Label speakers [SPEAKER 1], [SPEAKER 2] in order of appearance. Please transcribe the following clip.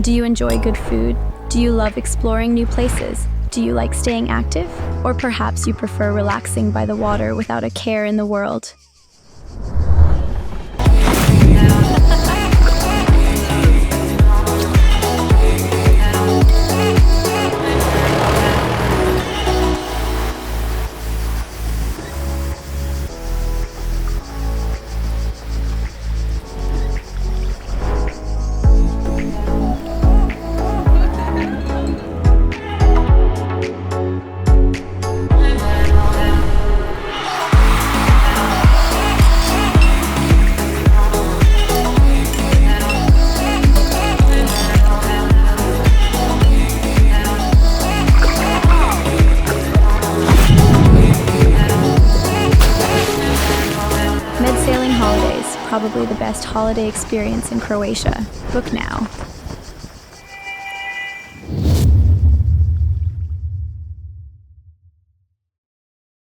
[SPEAKER 1] Do you enjoy good food? Do you love exploring new places? Do you like staying active? Or perhaps you prefer relaxing by the water without a care in the world? Med Sailing Holidays, probably the best holiday experience in Croatia. Book now.